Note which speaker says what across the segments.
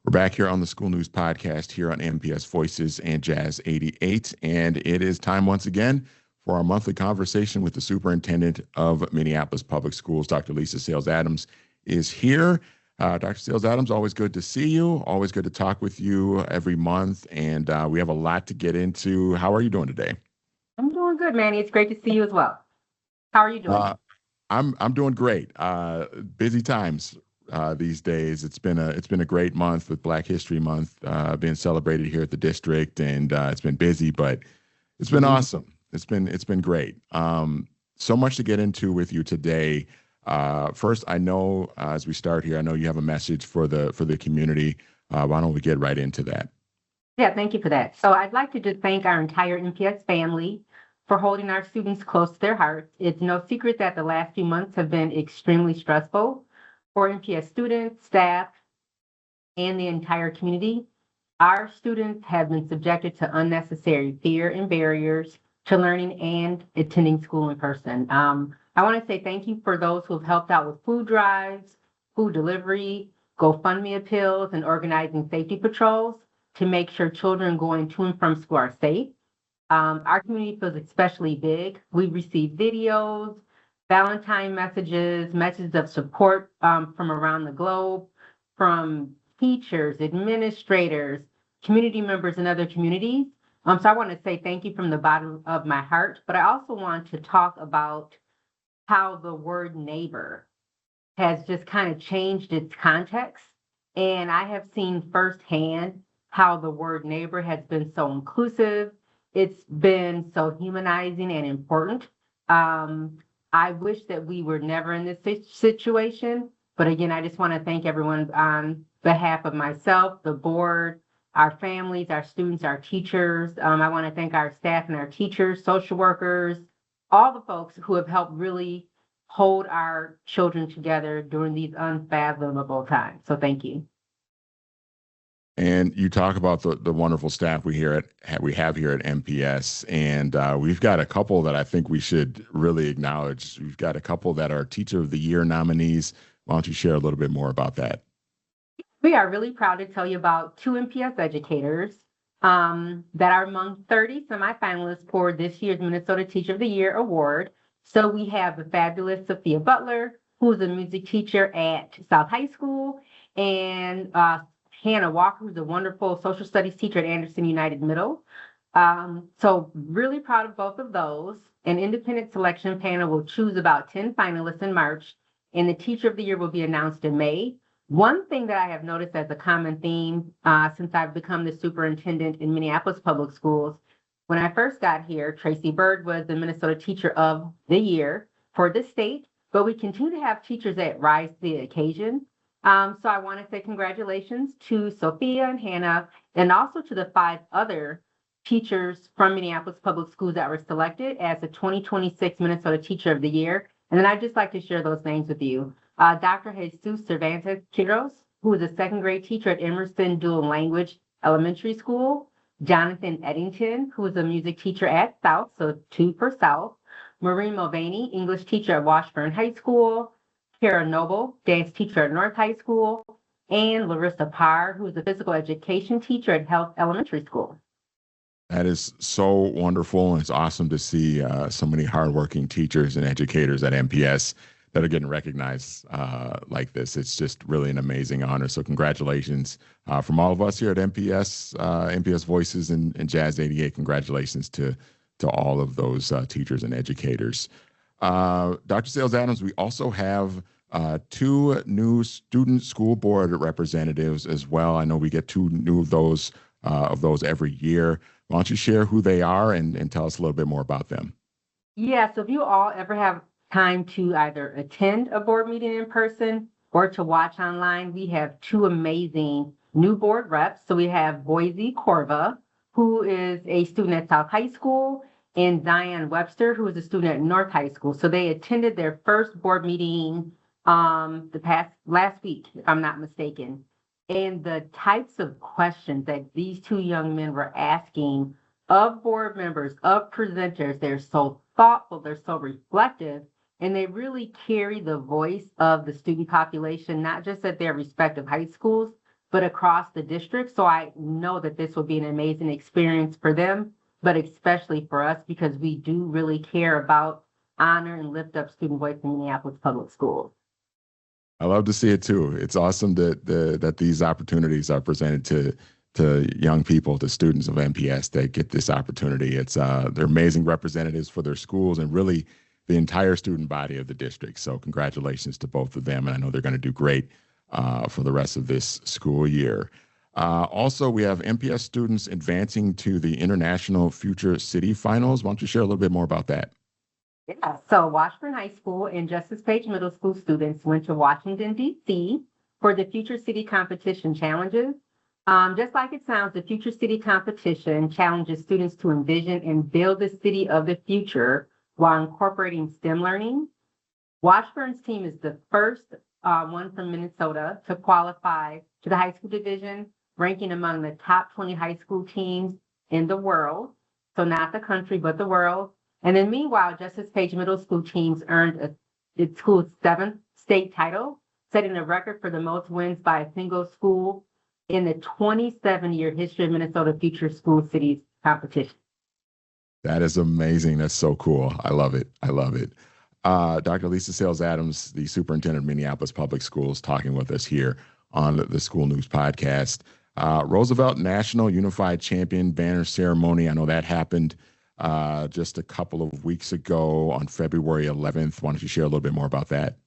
Speaker 1: We're back here on the School News Podcast here on MPS Voices and Jazz 88. And it is time once again for our monthly conversation with the Superintendent of Minneapolis Public Schools. Dr. Lisa Sayles Adams is here. Dr. Sayles Adams, always good to see you. Always good to talk with you every month. And we have a lot to get into. How are you doing today?
Speaker 2: I'm doing good, Manny. It's great to see you as well. How are you doing?
Speaker 1: I'm doing great. Busy times these days. It's been a great month with Black History Month being celebrated here at the district, and it's been busy, but it's been awesome. It's been great. So much to get into with you today. First, I know as we start here, I know you have a message for the community. Why don't we get right into that?
Speaker 2: Yeah, thank you for that. So I'd like to just thank our entire MPS family for holding our students close to their hearts. It's no secret that the last few months have been extremely stressful for MPS students, staff, and the entire community. Our students have been subjected to unnecessary fear and barriers to learning and attending school in person. I want to say thank you for those who have helped out with food drives, food delivery, GoFundMe appeals, and organizing safety patrols to make sure children going to and from school are safe. Our community feels especially big. We receive videos, Valentine messages, messages of support from around the globe, from teachers, administrators, community members in other communities. So I want to say thank you from the bottom of my heart, but I also want to talk about how the word neighbor has just kind of changed its context. And I have seen firsthand how the word neighbor has been so inclusive. It's been so humanizing and important. I wish that we were never in this situation. But again, I just want to thank everyone on behalf of myself, the board, our families, our students, our teachers. I want to thank our staff and our teachers, social workers, all the folks who have helped really hold our children together during these unfathomable times. So thank you.
Speaker 1: And you talk about the wonderful staff we have here at MPS, and we've got a couple that I think we should really acknowledge. We've got a couple that are Teacher of the Year nominees. Why don't you share a little bit more about that?
Speaker 2: We are really proud to tell you about two MPS educators that are among 30 semi-finalists for this year's Minnesota Teacher of the Year award. So we have the fabulous Sophia Butler, who is a music teacher at South High School, and Hannah Walker, who's a wonderful social studies teacher at Anderson United Middle. So really proud of both of those. An independent selection panel will choose about 10 finalists in March, and the Teacher of the Year will be announced in May. One thing that I have noticed as a common theme since I've become the superintendent in Minneapolis Public Schools, when I first got here, Tracy Bird was the Minnesota Teacher of the Year for the state, but we continue to have teachers that rise to the occasion. So I want to say congratulations to Sophia and Hannah, and also to the 5 other teachers from Minneapolis Public Schools that were selected as the 2026 Minnesota Teacher of the Year. And then I'd just like to share those names with you. Dr. Jesus Cervantes Quiros, who is a 2nd grade teacher at Emerson Dual Language Elementary School. Jonathan Eddington, who is a music teacher at South, so 2 for South. Maureen Mulvaney, English teacher at Washburn High School. Kara Noble, dance teacher at North High School, and Larissa Parr, who is a physical education teacher at Health Elementary School.
Speaker 1: That is so wonderful, and it's awesome to see so many hardworking teachers and educators at MPS that are getting recognized like this. It's just really an amazing honor. So congratulations from all of us here at MPS, MPS Voices and Jazz 88. Congratulations to all of those teachers and educators. Dr. Sayles Adams, we also have 2 new student school board representatives as well. I know we get 2 new of those every year. Why don't you share who they are and tell us a little bit more about them?
Speaker 2: Yeah, so if you all ever have time to either attend a board meeting in person or to watch online, we have 2 amazing new board reps. So we have Boise Corva, who is a student at South High School, and Zion Webster, who is a student at North High School. So they attended their first board meeting last week, if I'm not mistaken. And the types of questions that these 2 young men were asking of board members, of presenters, they're so thoughtful, they're so reflective, and they really carry the voice of the student population, not just at their respective high schools, but across the district. So I know that this will be an amazing experience for them, but especially for us because we do really care about honor and lift up student voice in Minneapolis Public Schools.
Speaker 1: I love to see it too. It's awesome that these opportunities are presented to young people, to students of MPS that get this opportunity. It's they're amazing representatives for their schools and really the entire student body of the district. So congratulations to both of them, and I know they're going to do great for the rest of this school year. Also, we have MPS students advancing to the International Future City Finals. Why don't you share a little bit more about that?
Speaker 2: Yeah, so Washburn High School and Justice Page Middle School students went to Washington, D.C. for the Future City Competition Challenges. Just like it sounds, the Future City Competition challenges students to envision and build the city of the future while incorporating STEM learning. Washburn's team is the first one from Minnesota to qualify to the high school division, ranking among the top 20 high school teams in the world. So not the country, but the world. And then meanwhile, Justice Page Middle School teams earned its school's 7th state title, setting a record for the most wins by a single school in the 27-year history of Minnesota Future School Cities competition.
Speaker 1: That is amazing. That's so cool. I love it. I love it. Dr. Lisa Sayles Adams, the superintendent of Minneapolis Public Schools, talking with us here on the School News Podcast. Roosevelt National Unified Champion Banner Ceremony. I know that happened just a couple of weeks ago on February 11th. Why don't you share a little bit more about that?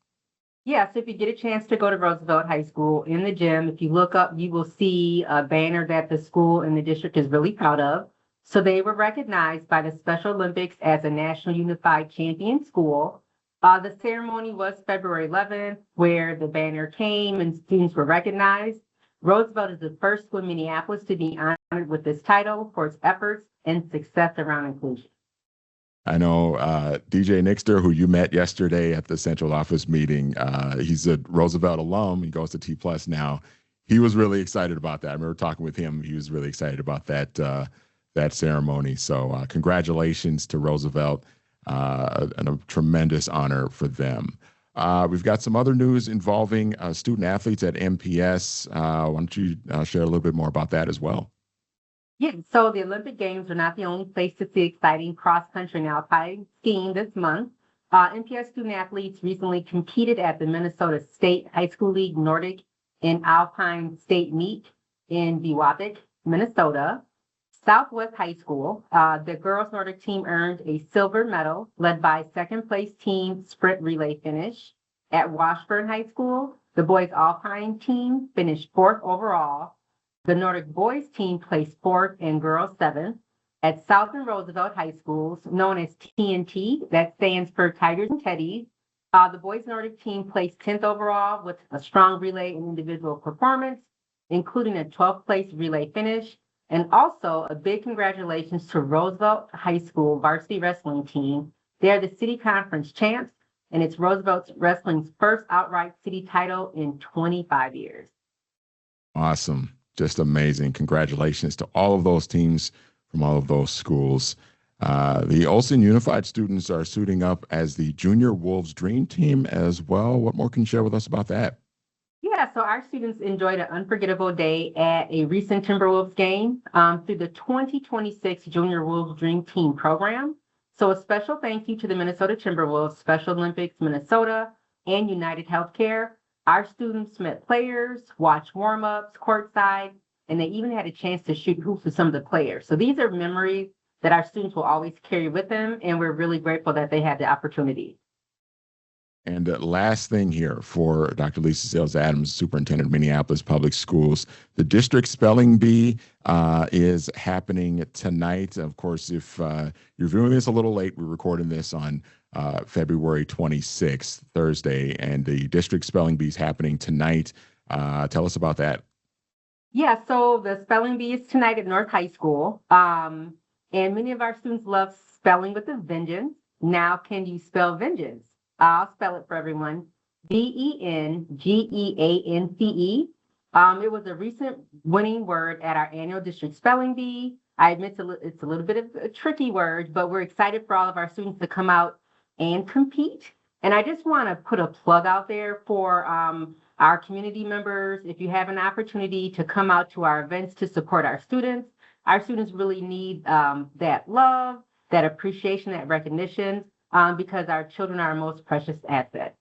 Speaker 2: Yeah, so if you get a chance to go to Roosevelt High School in the gym, if you look up, you will see a banner that the school and the district is really proud of. So they were recognized by the Special Olympics as a National Unified Champion School. The ceremony was February 11th, where the banner came and students were recognized. Roosevelt is the first school in Minneapolis to be honored with this title for its efforts and success around inclusion.
Speaker 1: I know DJ Nixter, who you met yesterday at the central office meeting, he's a Roosevelt alum. He goes to T Plus now. He was really excited about that. I remember talking with him. He was really excited about that ceremony. So congratulations to Roosevelt, and a tremendous honor for them. We've got some other news involving student athletes at MPS. Why don't you share a little bit more about that as well?
Speaker 2: Yeah, so the Olympic Games are not the only place to see exciting cross-country and alpine skiing this month. MPS student athletes recently competed at the Minnesota State High School League Nordic and Alpine State Meet in Biwabik, Minnesota. Southwest High School, the girls Nordic team earned a silver medal led by second place team sprint relay finish. At Washburn High School, the boys Alpine team finished 4th overall. The Nordic boys team placed 4th and girls 7th. At South and Roosevelt High Schools, known as TNT, that stands for Tigers and Teddies, the boys Nordic team placed 10th overall with a strong relay and individual performance, including a 12th place relay finish. And also a big congratulations to Roosevelt High School varsity wrestling team. They're the city conference champs, and it's Roosevelt Wrestling's first outright city title in 25 years.
Speaker 1: Awesome. Just amazing. Congratulations to all of those teams from all of those schools. The Olson Unified students are suiting up as the Junior Wolves Dream Team as well. What more can you share with us about that?
Speaker 2: Yeah, so our students enjoyed an unforgettable day at a recent Timberwolves game through the 2026 Junior Wolves Dream Team program. So a special thank you to the Minnesota Timberwolves, Special Olympics Minnesota, and United Healthcare. Our students met players, watched warm-ups courtside, and they even had a chance to shoot hoops with some of the players. So these are memories that our students will always carry with them, and we're really grateful that they had the opportunity.
Speaker 1: And last thing here for Dr. Lisa Sayles Adams, Superintendent of Minneapolis Public Schools, the district spelling bee is happening tonight. Of course, if you're viewing this a little late, we're recording this on February 26th, Thursday, and the district spelling bee is happening tonight. Tell us about that.
Speaker 2: Yeah, so the spelling bee is tonight at North High School, and many of our students love spelling with a vengeance. Now, can you spell vengeance? I'll spell it for everyone. Vengeance. It was a recent winning word at our annual district spelling bee. I admit it's a little bit of a tricky word, but we're excited for all of our students to come out and compete. And I just want to put a plug out there for Our community members, if you have an opportunity to come out to our events to support our students really need that love, that appreciation, that recognition, because our children are our most precious asset.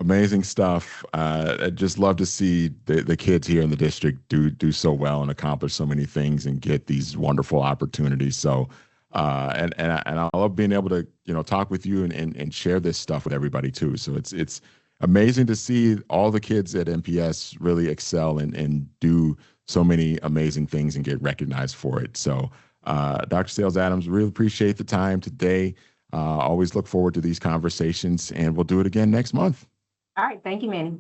Speaker 1: Amazing stuff. I just love to see the kids here in the district do so well and accomplish so many things and get these wonderful opportunities. So, and I love being able to talk with you and share this stuff with everybody too. So it's amazing to see all the kids at MPS really excel and do so many amazing things and get recognized for it. So, Dr. Sayles Adams, really appreciate the time today. Always look forward to these conversations, and we'll do it again next month.
Speaker 2: All right. Thank you, Manny.